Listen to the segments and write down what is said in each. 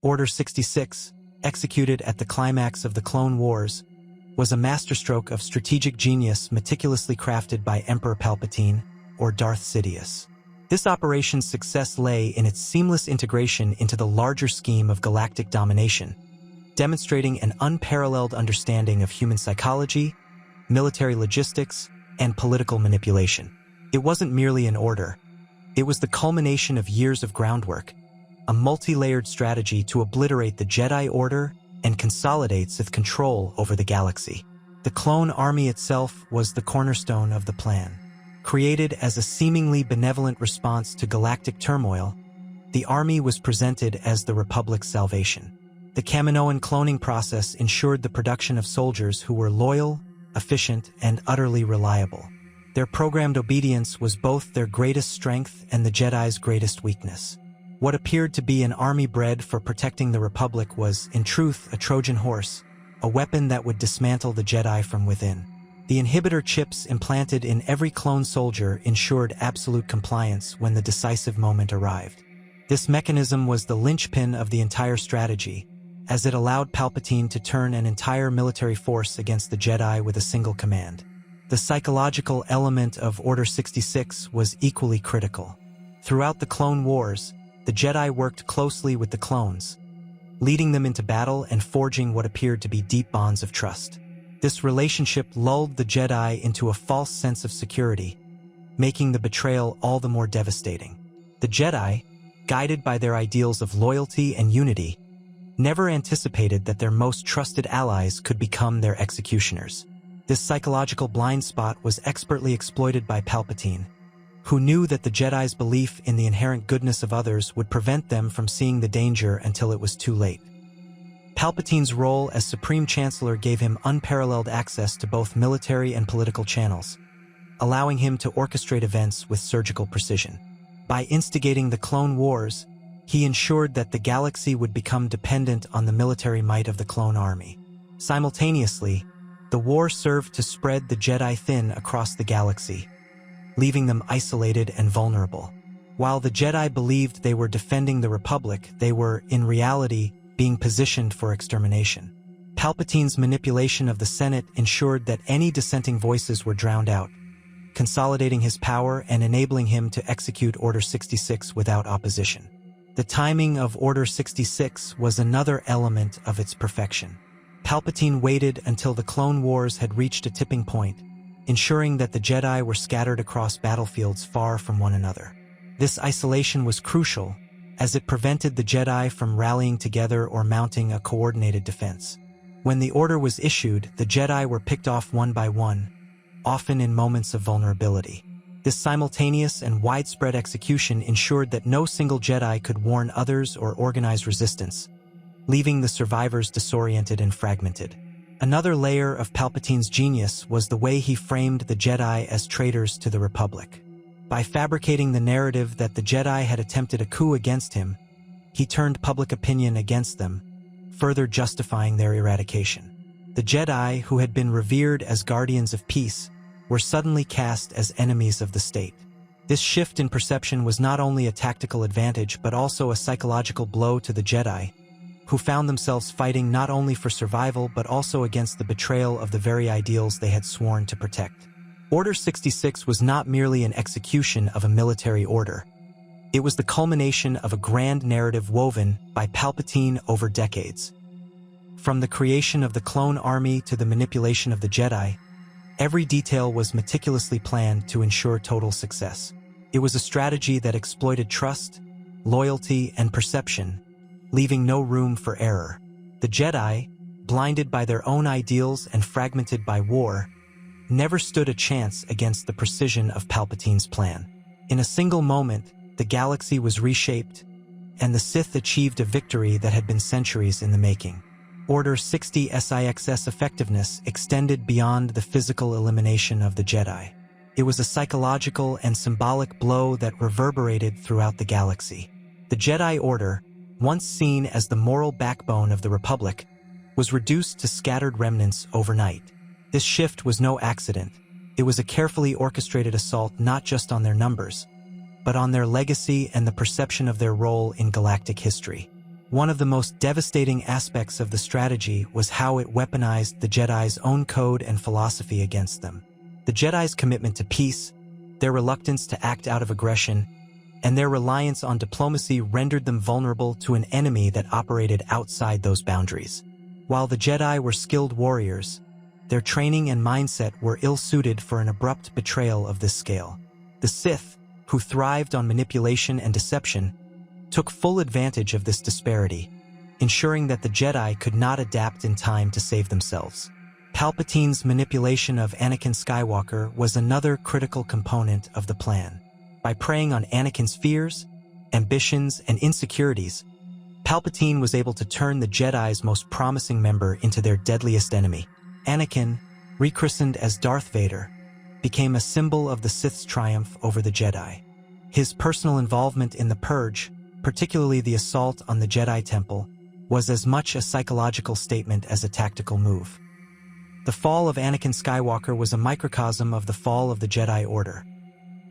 Order 66, executed at the climax of the Clone Wars, was a masterstroke of strategic genius meticulously crafted by Emperor Palpatine, or Darth Sidious. This operation's success lay in its seamless integration into the larger scheme of galactic domination, demonstrating an unparalleled understanding of human psychology, military logistics, and political manipulation. It wasn't merely an order. It was the culmination of years of groundwork, a multi-layered strategy to obliterate the Jedi Order and consolidate Sith control over the galaxy. The clone army itself was the cornerstone of the plan. Created as a seemingly benevolent response to galactic turmoil, the army was presented as the Republic's salvation. The Kaminoan cloning process ensured the production of soldiers who were loyal, efficient, and utterly reliable. Their programmed obedience was both their greatest strength and the Jedi's greatest weakness. What appeared to be an army bred for protecting the Republic was, in truth, a Trojan horse, a weapon that would dismantle the Jedi from within. The inhibitor chips implanted in every clone soldier ensured absolute compliance when the decisive moment arrived. This mechanism was the linchpin of the entire strategy, as it allowed Palpatine to turn an entire military force against the Jedi with a single command. The psychological element of Order 66 was equally critical. Throughout the Clone Wars, the Jedi worked closely with the clones, leading them into battle and forging what appeared to be deep bonds of trust. This relationship lulled the Jedi into a false sense of security, making the betrayal all the more devastating. The Jedi, guided by their ideals of loyalty and unity, never anticipated that their most trusted allies could become their executioners. This psychological blind spot was expertly exploited by Palpatine, who knew that the Jedi's belief in the inherent goodness of others would prevent them from seeing the danger until it was too late. Palpatine's role as Supreme Chancellor gave him unparalleled access to both military and political channels, allowing him to orchestrate events with surgical precision. By instigating the Clone Wars, he ensured that the galaxy would become dependent on the military might of the clone army. Simultaneously, the war served to spread the Jedi thin across the galaxy, leaving them isolated and vulnerable. While the Jedi believed they were defending the Republic, they were, in reality, being positioned for extermination. Palpatine's manipulation of the Senate ensured that any dissenting voices were drowned out, consolidating his power and enabling him to execute Order 66 without opposition. The timing of Order 66 was another element of its perfection. Palpatine waited until the Clone Wars had reached a tipping point, ensuring that the Jedi were scattered across battlefields far from one another. This isolation was crucial, as it prevented the Jedi from rallying together or mounting a coordinated defense. When the order was issued, the Jedi were picked off one by one, often in moments of vulnerability. This simultaneous and widespread execution ensured that no single Jedi could warn others or organize resistance, leaving the survivors disoriented and fragmented. Another layer of Palpatine's genius was the way he framed the Jedi as traitors to the Republic. By fabricating the narrative that the Jedi had attempted a coup against him, he turned public opinion against them, further justifying their eradication. The Jedi, who had been revered as guardians of peace, were suddenly cast as enemies of the state. This shift in perception was not only a tactical advantage but also a psychological blow to the Jedi, who found themselves fighting not only for survival but also against the betrayal of the very ideals they had sworn to protect. Order 66 was not merely an execution of a military order. It was the culmination of a grand narrative woven by Palpatine over decades. From the creation of the clone army to the manipulation of the Jedi, every detail was meticulously planned to ensure total success. It was a strategy that exploited trust, loyalty, and perception, leaving no room for error. The Jedi, blinded by their own ideals and fragmented by war, never stood a chance against the precision of Palpatine's plan. In a single moment, the galaxy was reshaped, and the Sith achieved a victory that had been centuries in the making. Order 66's effectiveness extended beyond the physical elimination of the Jedi. It was a psychological and symbolic blow that reverberated throughout the galaxy. The Jedi Order, once seen as the moral backbone of the Republic, was reduced to scattered remnants overnight. This shift was no accident. It was a carefully orchestrated assault not just on their numbers, but on their legacy and the perception of their role in galactic history. One of the most devastating aspects of the strategy was how it weaponized the Jedi's own code and philosophy against them. The Jedi's commitment to peace, their reluctance to act out of aggression, and their reliance on diplomacy rendered them vulnerable to an enemy that operated outside those boundaries. While the Jedi were skilled warriors, their training and mindset were ill-suited for an abrupt betrayal of this scale. The Sith, who thrived on manipulation and deception, took full advantage of this disparity, ensuring that the Jedi could not adapt in time to save themselves. Palpatine's manipulation of Anakin Skywalker was another critical component of the plan. By preying on Anakin's fears, ambitions, and insecurities, Palpatine was able to turn the Jedi's most promising member into their deadliest enemy. Anakin, rechristened as Darth Vader, became a symbol of the Sith's triumph over the Jedi. His personal involvement in the Purge, particularly the assault on the Jedi Temple, was as much a psychological statement as a tactical move. The fall of Anakin Skywalker was a microcosm of the fall of the Jedi Order.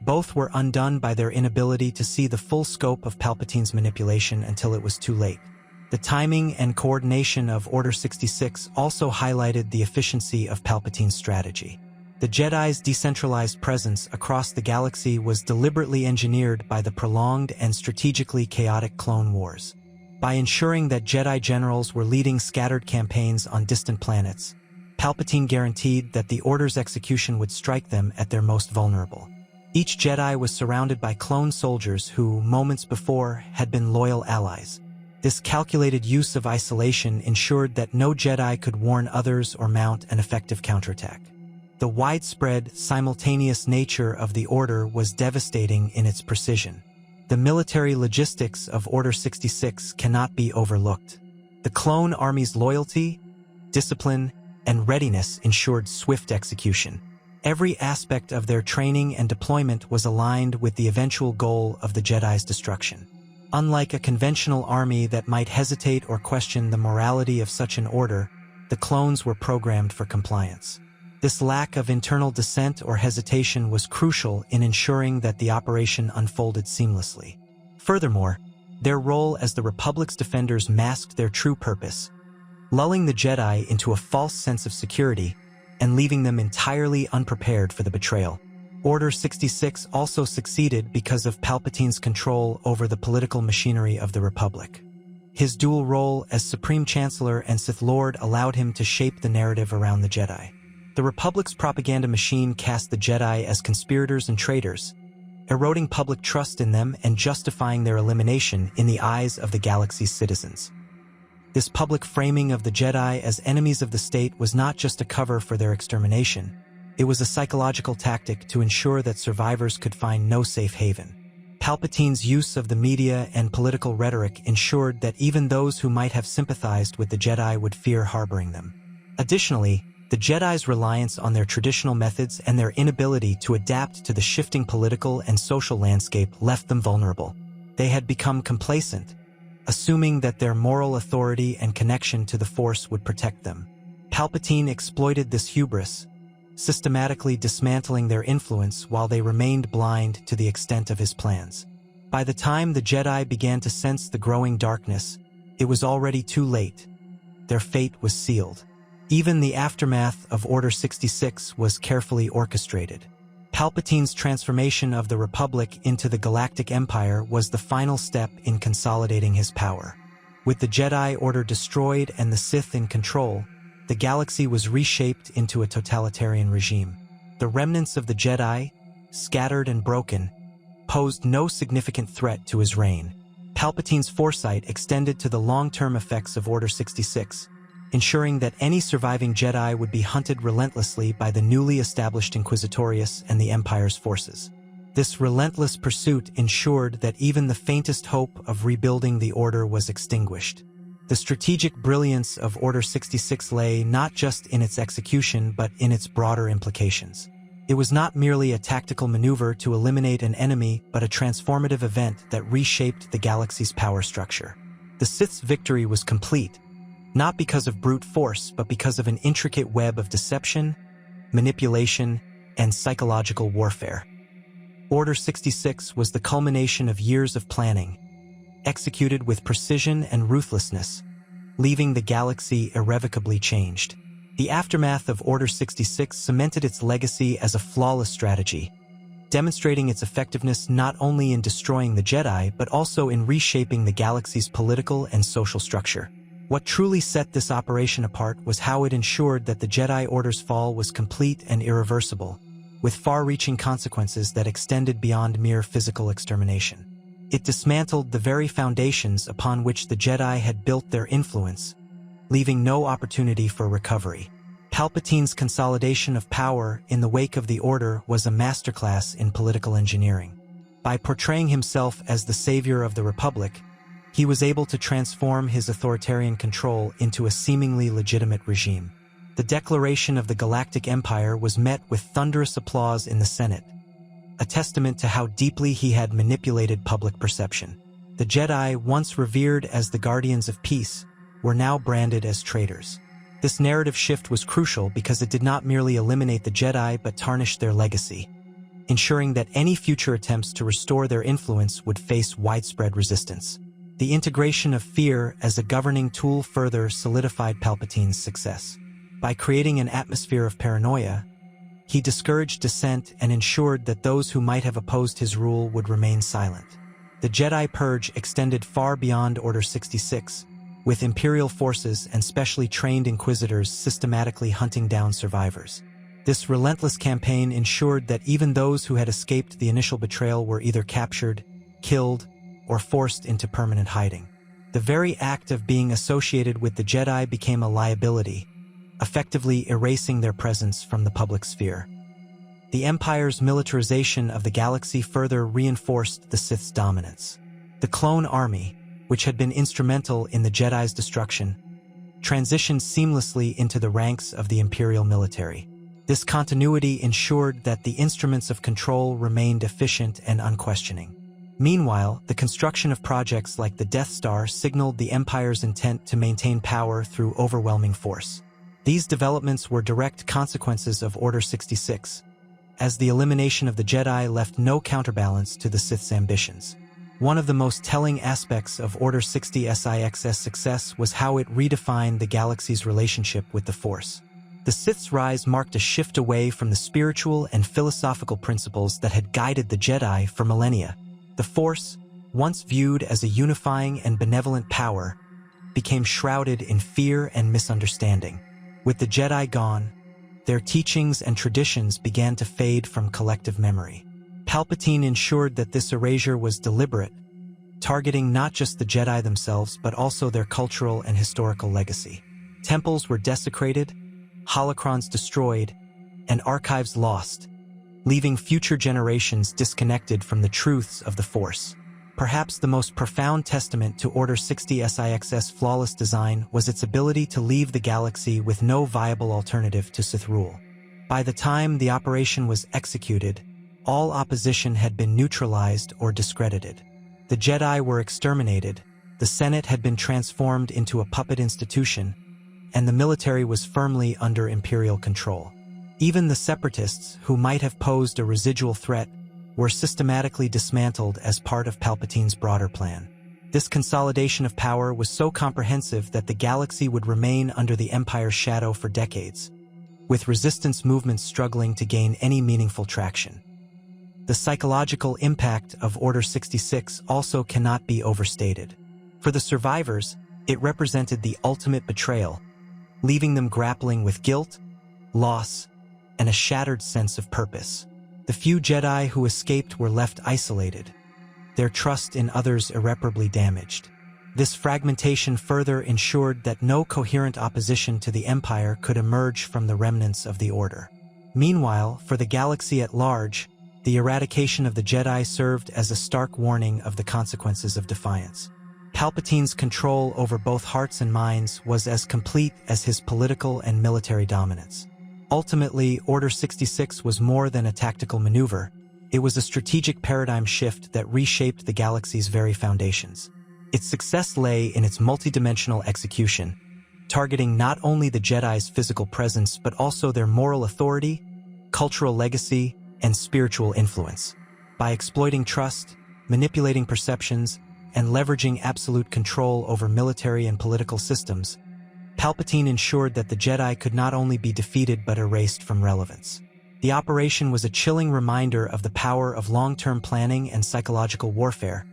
Both were undone by their inability to see the full scope of Palpatine's manipulation until it was too late. The timing and coordination of Order 66 also highlighted the efficiency of Palpatine's strategy. The Jedi's decentralized presence across the galaxy was deliberately engineered by the prolonged and strategically chaotic Clone Wars. By ensuring that Jedi generals were leading scattered campaigns on distant planets, Palpatine guaranteed that the Order's execution would strike them at their most vulnerable. Each Jedi was surrounded by clone soldiers who, moments before, had been loyal allies. This calculated use of isolation ensured that no Jedi could warn others or mount an effective counterattack. The widespread, simultaneous nature of the Order was devastating in its precision. The military logistics of Order 66 cannot be overlooked. The clone army's loyalty, discipline, and readiness ensured swift execution. Every aspect of their training and deployment was aligned with the eventual goal of the Jedi's destruction. Unlike a conventional army that might hesitate or question the morality of such an order, the clones were programmed for compliance. This lack of internal dissent or hesitation was crucial in ensuring that the operation unfolded seamlessly. Furthermore, their role as the Republic's defenders masked their true purpose, lulling the Jedi into a false sense of security and leaving them entirely unprepared for the betrayal. Order 66 also succeeded because of Palpatine's control over the political machinery of the Republic. His dual role as Supreme Chancellor and Sith Lord allowed him to shape the narrative around the Jedi. The Republic's propaganda machine cast the Jedi as conspirators and traitors, eroding public trust in them and justifying their elimination in the eyes of the galaxy's citizens. This public framing of the Jedi as enemies of the state was not just a cover for their extermination. It was a psychological tactic to ensure that survivors could find no safe haven. Palpatine's use of the media and political rhetoric ensured that even those who might have sympathized with the Jedi would fear harboring them. Additionally, the Jedi's reliance on their traditional methods and their inability to adapt to the shifting political and social landscape left them vulnerable. They had become complacent, assuming that their moral authority and connection to the Force would protect them. Palpatine exploited this hubris, systematically dismantling their influence while they remained blind to the extent of his plans. By the time the Jedi began to sense the growing darkness, it was already too late. Their fate was sealed. Even the aftermath of Order 66 was carefully orchestrated. Palpatine's transformation of the Republic into the Galactic Empire was the final step in consolidating his power. With the Jedi Order destroyed and the Sith in control, the galaxy was reshaped into a totalitarian regime. The remnants of the Jedi, scattered and broken, posed no significant threat to his reign. Palpatine's foresight extended to the long-term effects of Order 66, ensuring that any surviving Jedi would be hunted relentlessly by the newly established Inquisitorius and the Empire's forces. This relentless pursuit ensured that even the faintest hope of rebuilding the Order was extinguished. The strategic brilliance of Order 66 lay not just in its execution but in its broader implications. It was not merely a tactical maneuver to eliminate an enemy but a transformative event that reshaped the galaxy's power structure. The Sith's victory was complete, not because of brute force, but because of an intricate web of deception, manipulation, and psychological warfare. Order 66 was the culmination of years of planning, executed with precision and ruthlessness, leaving the galaxy irrevocably changed. The aftermath of Order 66 cemented its legacy as a flawless strategy, demonstrating its effectiveness not only in destroying the Jedi but also in reshaping the galaxy's political and social structure. What truly set this operation apart was how it ensured that the Jedi Order's fall was complete and irreversible, with far-reaching consequences that extended beyond mere physical extermination. It dismantled the very foundations upon which the Jedi had built their influence, leaving no opportunity for recovery. Palpatine's consolidation of power in the wake of the Order was a masterclass in political engineering. By portraying himself as the savior of the Republic, he was able to transform his authoritarian control into a seemingly legitimate regime. The declaration of the Galactic Empire was met with thunderous applause in the Senate, a testament to how deeply he had manipulated public perception. The Jedi, once revered as the guardians of peace, were now branded as traitors. This narrative shift was crucial because it did not merely eliminate the Jedi but tarnished their legacy, ensuring that any future attempts to restore their influence would face widespread resistance. The integration of fear as a governing tool further solidified Palpatine's success. By creating an atmosphere of paranoia, he discouraged dissent and ensured that those who might have opposed his rule would remain silent. The Jedi Purge extended far beyond Order 66, with Imperial forces and specially trained Inquisitors systematically hunting down survivors. This relentless campaign ensured that even those who had escaped the initial betrayal were either captured, killed, or forced into permanent hiding. The very act of being associated with the Jedi became a liability, effectively erasing their presence from the public sphere. The Empire's militarization of the galaxy further reinforced the Sith's dominance. The clone army, which had been instrumental in the Jedi's destruction, transitioned seamlessly into the ranks of the Imperial military. This continuity ensured that the instruments of control remained efficient and unquestioning. Meanwhile, the construction of projects like the Death Star signaled the Empire's intent to maintain power through overwhelming force. These developments were direct consequences of Order 66, as the elimination of the Jedi left no counterbalance to the Sith's ambitions. One of the most telling aspects of Order 66's success was how it redefined the galaxy's relationship with the Force. The Sith's rise marked a shift away from the spiritual and philosophical principles that had guided the Jedi for millennia. The Force, once viewed as a unifying and benevolent power, became shrouded in fear and misunderstanding. With the Jedi gone, their teachings and traditions began to fade from collective memory. Palpatine ensured that this erasure was deliberate, targeting not just the Jedi themselves but also their cultural and historical legacy. Temples were desecrated, holocrons destroyed, and archives lost, leaving future generations disconnected from the truths of the Force. Perhaps the most profound testament to Order 66's flawless design was its ability to leave the galaxy with no viable alternative to Sith rule. By the time the operation was executed, all opposition had been neutralized or discredited. The Jedi were exterminated, the Senate had been transformed into a puppet institution, and the military was firmly under Imperial control. Even the Separatists, who might have posed a residual threat, were systematically dismantled as part of Palpatine's broader plan. This consolidation of power was so comprehensive that the galaxy would remain under the Empire's shadow for decades, with resistance movements struggling to gain any meaningful traction. The psychological impact of Order 66 also cannot be overstated. For the survivors, it represented the ultimate betrayal, leaving them grappling with guilt, loss, and a shattered sense of purpose. The few Jedi who escaped were left isolated, their trust in others irreparably damaged. This fragmentation further ensured that no coherent opposition to the Empire could emerge from the remnants of the Order. Meanwhile, for the galaxy at large, the eradication of the Jedi served as a stark warning of the consequences of defiance. Palpatine's control over both hearts and minds was as complete as his political and military dominance. Ultimately, Order 66 was more than a tactical maneuver. It was a strategic paradigm shift that reshaped the galaxy's very foundations. Its success lay in its multidimensional execution, targeting not only the Jedi's physical presence but also their moral authority, cultural legacy, and spiritual influence. By exploiting trust, manipulating perceptions, and leveraging absolute control over military and political systems, Palpatine ensured that the Jedi could not only be defeated but erased from relevance. The operation was a chilling reminder of the power of long-term planning and psychological warfare,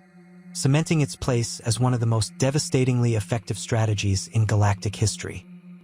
cementing its place as one of the most devastatingly effective strategies in galactic history.